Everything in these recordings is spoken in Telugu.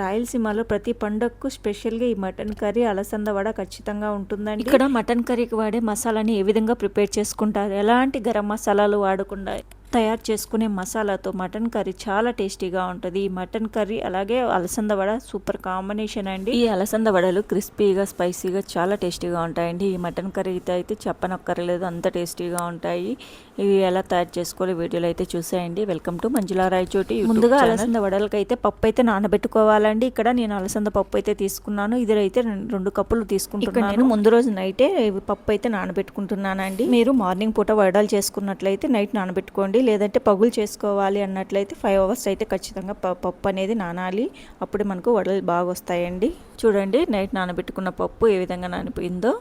రాయలసీమలో ప్రతి పండగకు స్పెషల్గా ఈ మటన్ కర్రీ, అలసంద వడ ఖచ్చితంగా ఉంటుందండి. ఇక్కడ మటన్ కర్రీకి వాడే మసాలాని ఏ విధంగా ప్రిపేర్ చేసుకుంటారు, ఎలాంటి గరం మసాలాలు వాడకుండా తయారు చేసుకునే మసాలాతో మటన్ కర్రీ చాలా టేస్టీగా ఉంటుంది. ఈ మటన్ కర్రీ అలాగే అలసంద వడ సూపర్ కాంబినేషన్ అండి. ఈ అలసంద వడలు క్రిస్పీగా స్పైసీగా చాలా టేస్టీగా ఉంటాయండి. ఈ మటన్ కర్రీతో అయితే చెప్పనక్కర్లేదు, అంత టేస్టీగా ఉంటాయి. ఇవి ఎలా తయారు చేసుకోవాలి వీడియోలో అయితే చూసేయండి. Welcome to Manjula Rayachoti. ముందుగా అలసంద వడలకి అయితే పప్పు అయితే నానబెట్టుకోవాలండి. ఇక్కడ నేను అలసంద పప్పు అయితే తీసుకున్నాను. ఇది అయితే 2 కప్పులు తీసుకుంటున్నాను. నేను ముందు రోజు నైటే పప్పు అయితే నానబెట్టుకుంటున్నానండి. మీరు మార్నింగ్ పూట వడలు చేసుకున్నట్లయితే నైట్ నానబెట్టుకోండి, లేదంటే పగులు చేసుకోవాలి అన్నట్లయితే 5 అవర్స్ అయితే ఖచ్చితంగా పప్పు అనేది నానాలి. అప్పుడే మనకు వడలు బాగా వస్తాయండి. చూడండి, నైట్ నానబెట్టుకున్న పప్పు ఏ విధంగా నానిపోయిందో.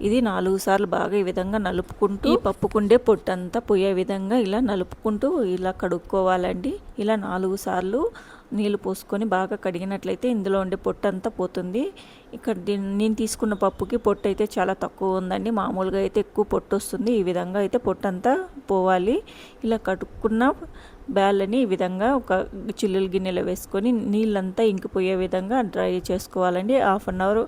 ఇది 4 సార్లు బాగా ఈ విధంగా నలుపుకుంటూ ఈ పప్పుకుండే పొట్టంతా పోయే విధంగా ఇలా నలుపుకుంటూ ఇలా కడుక్కోవాలండి. ఇలా 4 సార్లు నీళ్ళు పోసుకొని బాగా కడిగినట్లయితే ఇందులో ఉండే పొట్టు అంతా పోతుంది. ఇక్కడ నేను తీసుకున్న పప్పుకి పొట్టు అయితే చాలా తక్కువ ఉందండి. మామూలుగా అయితే ఎక్కువ పొట్టు వస్తుంది. ఈ విధంగా అయితే పొట్టు అంతా పోవాలి. ఇలా కడుక్కున్న బ్యాళ్ళని ఈ విధంగా ఒక చిల్లుల గిన్నెలో వేసుకొని నీళ్ళంతా ఇంకిపోయే విధంగా డ్రై చేసుకోవాలండి. 1/2 అవర్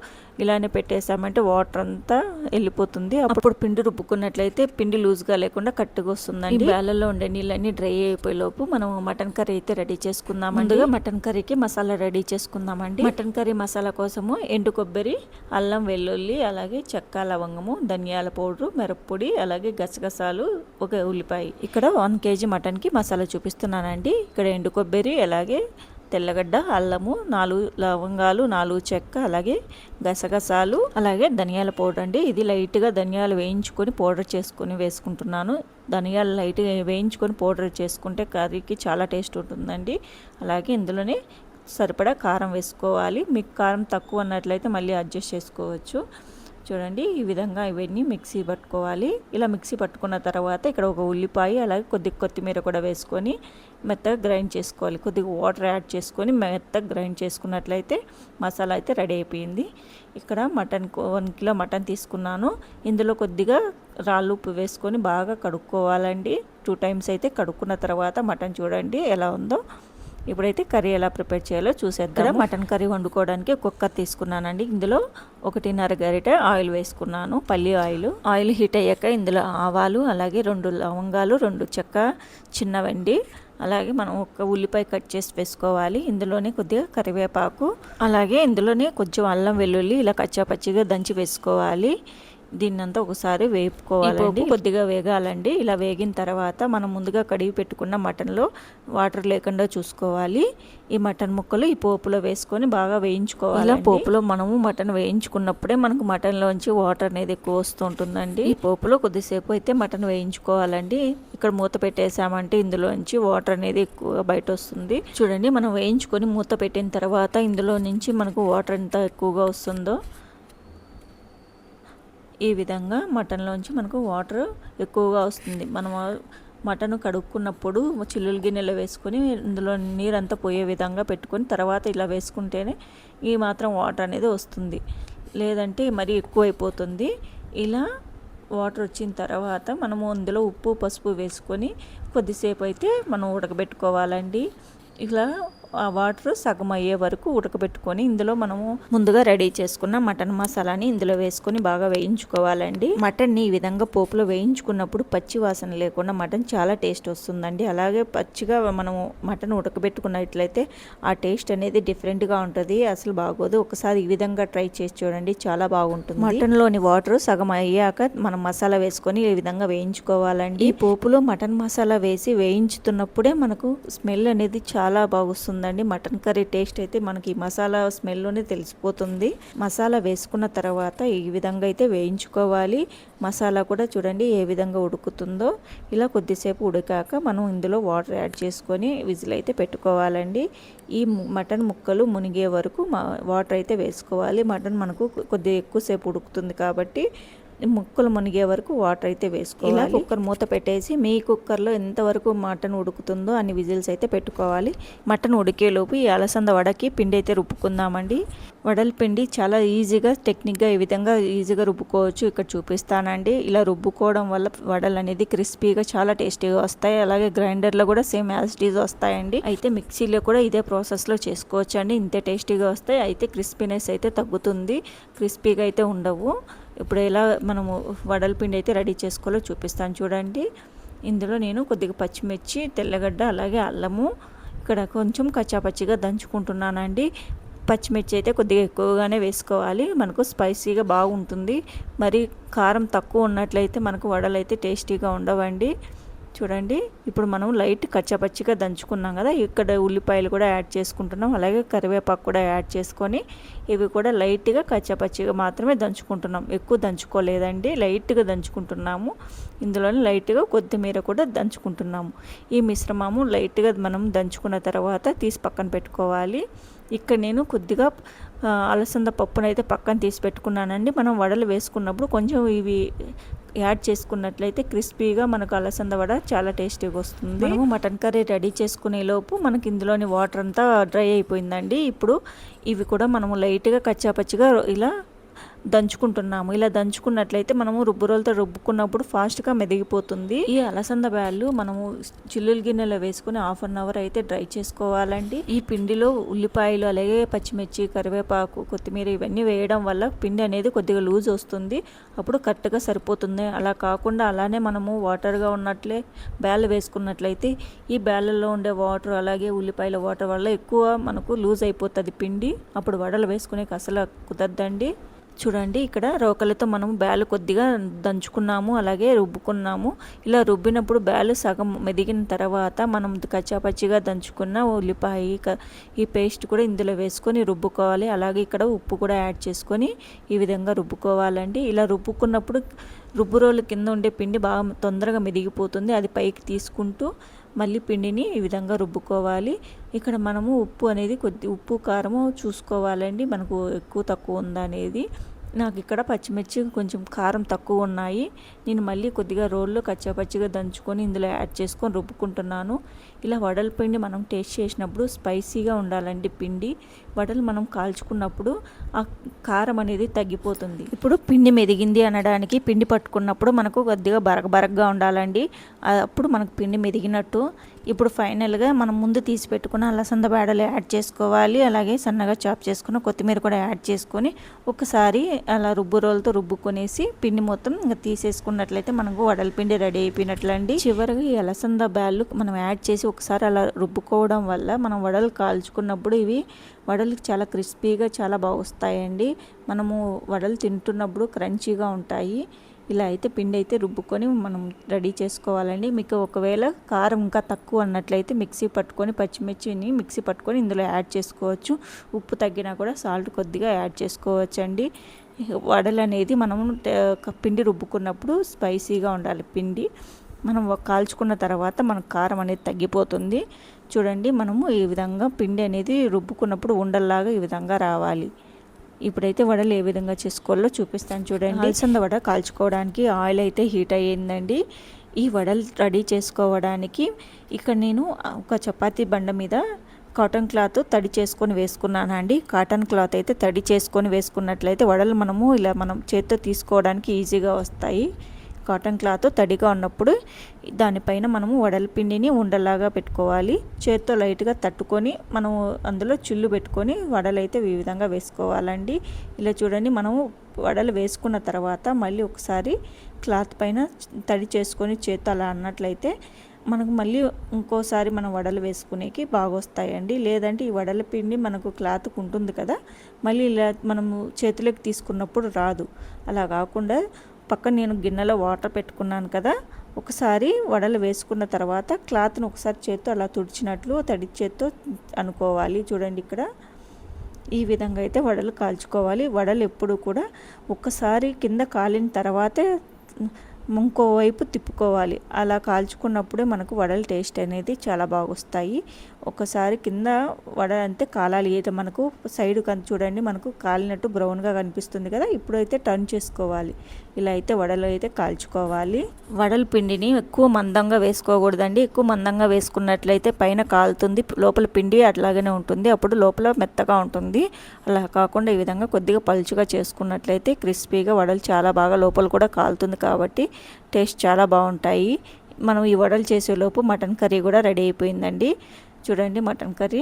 ఇలానే పెట్టేసామంటే వాటర్ అంతా వెళ్ళిపోతుంది. అప్పుడు పిండి రుబ్బుకున్నట్లయితే పిండి లూజ్గా లేకుండా కట్టుగా వస్తుందండి. బ్యాళ్ళలో ఉండే నీళ్ళన్నీ డ్రై అయిపోయే లోపు మనం మటన్ కర్రీ అయితే రెడీ చేసుకుందాం. ముందుగా మటన్ కర్రీకి మసాలా రెడీ చేసుకుందామండి. మటన్ కర్రీ మసాలా కోసము ఎండు కొబ్బరి, అల్లం వెల్లుల్లి, అలాగే చెక్క, లవంగము, ధనియాల పౌడరు, మిరప్పొడి, అలాగే గసగసాలు, ఒక ఉల్లిపాయ. ఇక్కడ 1 kg మటన్కి మసాలా చూపిస్తున్నానండి. ఇక్కడ ఎండు కొబ్బరి, అలాగే తెల్లగడ్డ, అల్లము, 4 లవంగాలు, 4 చెక్క, అలాగే గసగసాలు, అలాగే ధనియాల పౌడర్ అండి. ఇది లైట్గా ధనియాలు వేయించుకొని పౌడర్ చేసుకొని వేసుకుంటున్నాను. ధనియాలు లైట్గా వేయించుకొని పౌడర్ చేసుకుంటే కర్రీకి చాలా టేస్ట్ ఉంటుందండి. అలాగే ఇందులోనే సరిపడా కారం వేసుకోవాలి. మీకు కారం తక్కువ అన్నట్లయితే మళ్ళీ అడ్జస్ట్ చేసుకోవచ్చు. చూడండి, ఈ విధంగా ఇవన్నీ మిక్సీ పట్టుకోవాలి. ఇలా మిక్సీ పట్టుకున్న తర్వాత ఇక్కడ ఒక ఉల్లిపాయ, అలాగే కొద్దిగా కొత్తిమీర కూడా వేసుకొని మెత్తగా గ్రైండ్ చేసుకోవాలి. కొద్దిగా వాటర్ యాడ్ చేసుకొని మెత్తగా గ్రైండ్ చేసుకున్నట్లయితే మసాలా అయితే రెడీ అయిపోయింది. ఇక్కడ 1 కిలో మటన్ తీసుకున్నాను. ఇందులో కొద్దిగా రాళ్ళు ఉప్పు వేసుకొని బాగా కడుక్కోవాలండి. 2 times అయితే కడుక్కున్న తర్వాత మటన్ చూడండి ఎలా ఉందో. ఇప్పుడైతే కర్రీ ఎలా ప్రిపేర్ చేయాలో చూసేద్దాం. మటన్ కర్రీ వండుకోవడానికి కుక్కర్ తీసుకున్నానండి. ఇందులో 1.5 గరిట ఆయిల్ వేసుకున్నాను, పల్లి ఆయిల్. ఆయిల్ హీట్ అయ్యాక ఇందులో ఆవాలు, అలాగే 2 లవంగాలు, 2 చెక్క చిన్నవండి, అలాగే మనం ఒక ఉల్లిపాయ కట్ చేసి వేసుకోవాలి. ఇందులోనే కొద్దిగా కరివేపాకు, అలాగే ఇందులోనే కొంచెం అల్లం వెల్లుల్లి ఇలా కచ్చాపచ్చిగా దంచి వేసుకోవాలి. దీన్నంతా ఒకసారి వేపుకోవాలండి. కొద్దిగా వేగాలండి. ఇలా వేగిన తర్వాత మనం ముందుగా కడిగి పెట్టుకున్న మటన్లో వాటర్ లేకుండా చూసుకోవాలి. ఈ మటన్ ముక్కలు ఈ పోపులో వేసుకొని బాగా వేయించుకోవాలి. ఇలా పోపులో మనము మటన్ వేయించుకున్నప్పుడే మనకు మటన్లోంచి వాటర్ అనేది ఎక్కువ వస్తుంటుందండి. ఈ పోపులో కొద్దిసేపు అయితే మటన్ వేయించుకోవాలండి. ఇక్కడ మూత పెట్టేసామంటే ఇందులోంచి వాటర్ అనేది ఎక్కువగా బయట వస్తుంది. చూడండి, మనం వేయించుకొని మూత పెట్టిన తర్వాత ఇందులో నుంచి మనకు వాటర్ ఎంత ఎక్కువగా వస్తుందో ఈ విధంగా మటన్లోంచి మనకు వాటర్ ఎక్కువగా వస్తుంది. మనం మటన్ కడుక్కున్నప్పుడు చిల్లుల గిన్నెలో వేసుకొని ఇందులో నీరంతా పోయే విధంగా పెట్టుకొని తర్వాత ఇలా వేసుకుంటేనే ఈ మాత్రం వాటర్ అనేది వస్తుంది, లేదంటే మరీ ఎక్కువైపోతుంది. ఇలా వాటర్ వచ్చిన తర్వాత మనము ఇందులో ఉప్పు, పసుపు వేసుకొని కొద్దిసేపు అయితే మనం ఉడకబెట్టుకోవాలండి. ఇలా ఆ వాటర్ సగం అయ్యే వరకు ఉడకబెట్టుకొని ఇందులో మనము ముందుగా రెడీ చేసుకున్న మటన్ మసాలాని ఇందులో వేసుకొని బాగా వేయించుకోవాలండి. మటన్ని ఈ విధంగా పోపులో వేయించుకున్నప్పుడు పచ్చి వాసన లేకుండా మటన్ చాలా టేస్ట్ వస్తుందండి. అలాగే పచ్చిగా మనము మటన్ ఉడకబెట్టుకున్నట్లయితే ఆ టేస్ట్ అనేది డిఫరెంట్గా ఉంటుంది, అసలు బాగోదు. ఒకసారి ఈ విధంగా ట్రై చేసి చూడండి, చాలా బాగుంటుంది. మటన్లోని వాటర్ సగం అయ్యాక మనం మసాలా వేసుకొని ఈ విధంగా వేయించుకోవాలండి. ఈ పోపులో మటన్ మసాలా వేసి వేయించుతున్నప్పుడే మనకు స్మెల్ అనేది చాలా బాగుస్తుంది. మటన్ కర్రీ టేస్ట్ అయితే మనకి మసాలా స్మెల్లోనే తెలిసిపోతుంది. మసాలా వేసుకున్న తర్వాత ఈ విధంగా అయితే వేయించుకోవాలి. మసాలా కూడా చూడండి ఏ విధంగా ఉడుకుతుందో. ఇలా కొద్దిసేపు ఉడికాక మనం ఇందులో వాటర్ యాడ్ చేసుకొని విజిల్ అయితే పెట్టుకోవాలండి. ఈ మటన్ ముక్కలు మునిగే వరకు వాటర్ అయితే వేసుకోవాలి. మటన్ మనకు కొద్దిగా ఎక్కువసేపు ఉడుకుతుంది కాబట్టి ముక్కలు మునిగే వరకు వాటర్ అయితే వేసుకోవాలి. ఇలా కుక్కర్ మూత పెట్టేసి మీ కుక్కర్లో ఎంతవరకు మటన్ ఉడుకుతుందో అన్ని విజిల్స్ అయితే పెట్టుకోవాలి. మటన్ ఉడికేలోపు ఈ అలసంద వడకి పిండి అయితే రుబ్బుకుందామండి. వడల పిండి చాలా ఈజీగా టెక్నిక్గా ఈ విధంగా ఈజీగా రుబ్బుకోవచ్చు. ఇక్కడ చూపిస్తానండి. ఇలా రుబ్బుకోవడం వల్ల వడలు అనేది క్రిస్పీగా చాలా టేస్టీగా వస్తాయి. అలాగే గ్రైండర్లో కూడా సేమ్ యాజ్ ఇట్ ఈజ్ వస్తాయండి. అయితే మిక్సీలో కూడా ఇదే ప్రాసెస్లో చేసుకోవచ్చు అండి. ఇంతే టేస్టీగా వస్తాయి. అయితే క్రిస్పీనెస్ అయితే తగ్గుతుంది, క్రిస్పీగా అయితే ఉండవు. ఇప్పుడు ఎలా మనము వడల పిండి అయితే రెడీ చేసుకోవాలో చూపిస్తాను చూడండి. ఇందులో నేను కొద్దిగా పచ్చిమిర్చి, తెల్లగడ్డ, అలాగే అల్లము ఇక్కడ కొంచెం కచ్చాపచ్చిగా దంచుకుంటున్నానండి. పచ్చిమిర్చి అయితే కొద్దిగా ఎక్కువగానే వేసుకోవాలి, మనకు స్పైసీగా బాగుంటుంది. మరి కారం తక్కువ ఉన్నట్లయితే మనకు వడలు అయితే టేస్టీగా ఉండవండి. చూడండి, ఇప్పుడు మనం లైట్ కచ్చాపచ్చిగా దంచుకున్నాం కదా, ఇక్కడ ఉల్లిపాయలు కూడా యాడ్ చేసుకుంటున్నాం. అలాగే కరివేపాకు కూడా యాడ్ చేసుకొని ఇవి కూడా లైట్గా కచ్చాపచ్చిగా మాత్రమే దంచుకుంటున్నాం. ఎక్కువ దంచుకోలేదండి, లైట్గా దంచుకుంటున్నాము. ఇందులోనే లైట్గా కొత్తిమీర కూడా దంచుకుంటున్నాము. ఈ మిశ్రమము లైట్గా మనం దంచుకున్న తర్వాత తీసి పక్కన పెట్టుకోవాలి. ఇక్కడ నేను కొద్దిగా అలసంద పప్పునైతే పక్కన తీసి పెట్టుకున్నానండి. మనం వడలు వేసుకున్నప్పుడు కొంచెం ఇవి యాడ్ చేసుకున్నట్లయితే క్రిస్పీగా మనకు అలసంద వడ చాలా టేస్టీగా వస్తుంది. మనము మటన్ కర్రీ రెడీ చేసుకునే లోపు మనకి ఇందులోని వాటర్ అంతా డ్రై అయిపోయిందండి. ఇప్పుడు ఇవి కూడా మనము లైట్గా కచ్చాపచ్చిగా ఇలా దంచుకుంటున్నాము. ఇలా దంచుకున్నట్లయితే మనము రుబ్బురోలతో రుబ్బుకున్నప్పుడు ఫాస్ట్గా మెదిగిపోతుంది. ఈ అలసంద బ్యాళ్ళు మనము చిల్లుల గిన్నెలో వేసుకుని 1/2 అవర్ అయితే డ్రై చేసుకోవాలండి. ఈ పిండిలో ఉల్లిపాయలు, అలాగే పచ్చిమిర్చి, కరివేపాకు, కొత్తిమీర ఇవన్నీ వేయడం వల్ల పిండి అనేది కొద్దిగా లూజ్ వస్తుంది. అప్పుడు కరెక్ట్గా సరిపోతుంది. అలా కాకుండా అలానే మనము వాటర్గా ఉన్నట్లే బ్యాళ్ళు వేసుకున్నట్లయితే ఈ బ్యాళ్ళలో ఉండే వాటర్, అలాగే ఉల్లిపాయల వాటర్ వల్ల ఎక్కువ మనకు లూజ్ అయిపోతుంది పిండి. అప్పుడు వడలు వేసుకునేకి అసలు కుదరదండి. చూడండి, ఇక్కడ రోకలతో మనం బ్యాలు కొద్దిగా దంచుకున్నాము, అలాగే రుబ్బుకున్నాము. ఇలా రుబ్బినప్పుడు బ్యాలు సగం మెదిగిన తర్వాత మనం కచ్చాపచ్చిగా దంచుకున్న ఉల్లిపాయ ఈ పేస్ట్ కూడా ఇందులో వేసుకొని రుబ్బుకోవాలి. అలాగే ఇక్కడ ఉప్పు కూడా యాడ్ చేసుకొని ఈ విధంగా రుబ్బుకోవాలండి. ఇలా రుబ్బుకున్నప్పుడు రుబ్బు రోలు కింద ఉండే పిండి బాగా తొందరగా మెదిగిపోతుంది. అది పైకి తీసుకుంటూ మళ్ళీ పిండిని ఈ విధంగా రుబ్బుకోవాలి. ఇక్కడ మనము ఉప్పు అనేది ఉప్పు కారము చూసుకోవాలండి, మనకు ఎక్కువ తక్కువ ఉందా అనేది. నాకు ఇక్కడ పచ్చిమిర్చి కొంచెం కారం తక్కువ ఉన్నాయి. నేను మళ్ళీ కొద్దిగా రోల్లో కచ్చాపచ్చిగా దంచుకొని ఇందులో యాడ్ చేసుకొని రుబ్బుకుంటున్నాను. ఇలా వడల పిండి మనం టేస్ట్ చేసినప్పుడు స్పైసీగా ఉండాలండి పిండి. వడలు మనం కాల్చుకున్నప్పుడు ఆ కారం అనేది తగ్గిపోతుంది. ఇప్పుడు పిండి మెదిగింది అనడానికి పిండి పట్టుకున్నప్పుడు మనకు కొద్దిగా బరకగా ఉండాలండి, అప్పుడు మనకు పిండి మెదిగినట్టు. ఇప్పుడు ఫైనల్గా మనం ముందు తీసి పెట్టుకున్న అలసంద బేడలు యాడ్ చేసుకోవాలి. అలాగే సన్నగా చాప్ చేసుకున్న కొత్తిమీర కూడా యాడ్ చేసుకొని ఒకసారి అలా రుబ్బు రోలతో రుబ్బుకొనేసి పిండి మొత్తం ఇంకా తీసేసుకున్నట్లయితే మనకు వడల పిండి రెడీ అయిపోయినట్లండి. చివరిగా ఈ అలసంద బ్యాళ్ళు మనం యాడ్ చేసి ఒకసారి అలా రుబ్బుకోవడం వల్ల మనం వడలు కాల్చుకున్నప్పుడు ఇవి వడలు చాలా క్రిస్పీగా చాలా బాగా వస్తాయండి. మనము వడలు తింటున్నప్పుడు క్రంచీగా ఉంటాయి. ఇలా అయితే పిండి అయితే రుబ్బుకొని మనం రెడీ చేసుకోవాలండి. మీకు ఒకవేళ కారం ఇంకా తక్కువ అన్నట్లయితే మిక్సీ పట్టుకొని పచ్చిమిర్చిని మిక్సీ పట్టుకొని ఇందులో యాడ్ చేసుకోవచ్చు. ఉప్పు తగ్గినా కూడా సాల్ట్ కొద్దిగా యాడ్ చేసుకోవచ్చండి. వడలు అనేది మనము పిండి రుబ్బుకున్నప్పుడు స్పైసీగా ఉండాలి పిండి. మనం కాల్చుకున్న తర్వాత మనకు కారం అనేది తగ్గిపోతుంది. చూడండి, మనము ఈ విధంగా పిండి అనేది రుబ్బుకున్నప్పుడు ఉండల్లాగా ఈ విధంగా రావాలి. ఇప్పుడైతే వడలు ఏ విధంగా చేసుకోవాలో చూపిస్తాను చూడండి. అలసంద వడ కాల్చుకోవడానికి ఆయిల్ అయితే హీట్ అయ్యిందండి. ఈ వడలు రెడీ చేసుకోవడానికి ఇక్కడ నేను ఒక చపాతీ బండ మీద కాటన్ క్లాత్ తడి చేసుకొని వేసుకున్నానండి. కాటన్ క్లాత్ అయితే తడి చేసుకొని వేసుకున్నట్లయితే వడలు మనం చేత్తో తీసుకోవడానికి ఈజీగా వస్తాయి. కాటన్ క్లాత్ తడిగా ఉన్నప్పుడు దానిపైన మనము వడల పిండిని ఉండలాగా పెట్టుకోవాలి. చేత్తో లైట్గా తట్టుకొని మనము అందులో చిల్లు పెట్టుకొని వడలు అయితే ఈ విధంగా వేసుకోవాలండి. ఇలా చూడండి, మనము వడలు వేసుకున్న తర్వాత మళ్ళీ ఒకసారి క్లాత్ పైన తడి చేసుకొని చేత్తో అలా అన్నట్లయితే మనకు మళ్ళీ ఇంకోసారి మనం వడలు వేసుకునేకి బాగా వస్తాయండి. లేదంటే ఈ వడల పిండి మనకు క్లాత్కు ఉంటుంది కదా, మళ్ళీ ఇలా మనము చేతిలోకి తీసుకున్నప్పుడు రాదు. అలా కాకుండా పక్కన నేను గిన్నెలో వాటర్ పెట్టుకున్నాను కదా, ఒకసారి వడలు వేసుకున్న తర్వాత క్లాత్ను ఒకసారి చేత్తో అలా తుడిచినట్లు తడి చేత్తో అనుకోవాలి. చూడండి, ఇక్కడ ఈ విధంగా అయితే వడలు కాల్చుకోవాలి. వడలు ఎప్పుడు కూడా ఒక్కసారి కింద కాలిన తర్వాతే ఇంకోవైపు తిప్పుకోవాలి. అలా కాల్చుకున్నప్పుడే మనకు వడల టేస్ట్ అనేది చాలా బాగా వస్తాయి. ఒకసారి కింద వడ అంతే కాలాలి. అయితే మనకు సైడ్ చూడండి మనకు కాలినట్టు బ్రౌన్గా కనిపిస్తుంది కదా, ఇప్పుడైతే టర్న్ చేసుకోవాలి. ఇలా అయితే వడలు అయితే కాల్చుకోవాలి. వడల పిండిని ఎక్కువ మందంగా వేసుకోకూడదండి. ఎక్కువ మందంగా వేసుకున్నట్లయితే పైన కాలుతుంది, లోపల పిండి అట్లాగనే ఉంటుంది, అప్పుడు లోపల మెత్తగా ఉంటుంది. అలా కాకుండా ఈ విధంగా కొద్దిగా పలుచుగా చేసుకున్నట్లయితే క్రిస్పీగా వడలు చాలా బాగా లోపల కూడా కాలుతుంది కాబట్టి టేస్ట్ చాలా బాగుంటాయి. మనం ఈ వడలు చేసేలోపు మటన్ కర్రీ కూడా రెడీ అయిపోయిందండి. చూడండి మటన్ కర్రీ.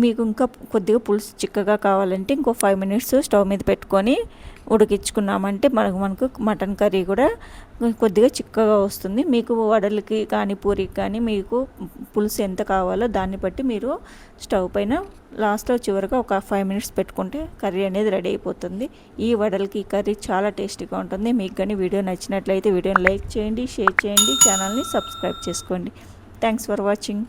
మీకు ఇంకా కొద్దిగా పులుసు చిక్కగా కావాలంటే ఇంకో 5 మినిట్స్ స్టవ్ మీద పెట్టుకొని ఉడికించుకున్నామంటే మనకు మటన్ కర్రీ కూడా కొద్దిగా చిక్కగా వస్తుంది. మీకు వడలకి కానీ పూరికి కానీ మీకు పులుసు ఎంత కావాలో దాన్ని బట్టి మీరు స్టవ్ పైన లాస్ట్లో చివరిగా ఒక 5 మినిట్స్ పెట్టుకుంటే కర్రీ అనేది రెడీ అయిపోతుంది. ఈ వడలకి ఈ కర్రీ చాలా టేస్టీగా ఉంటుంది. మీకు కానీ వీడియో నచ్చినట్లయితే వీడియోని లైక్ చేయండి, షేర్ చేయండి, ఛానల్ని సబ్స్క్రైబ్ చేసుకోండి. Thanks for watching.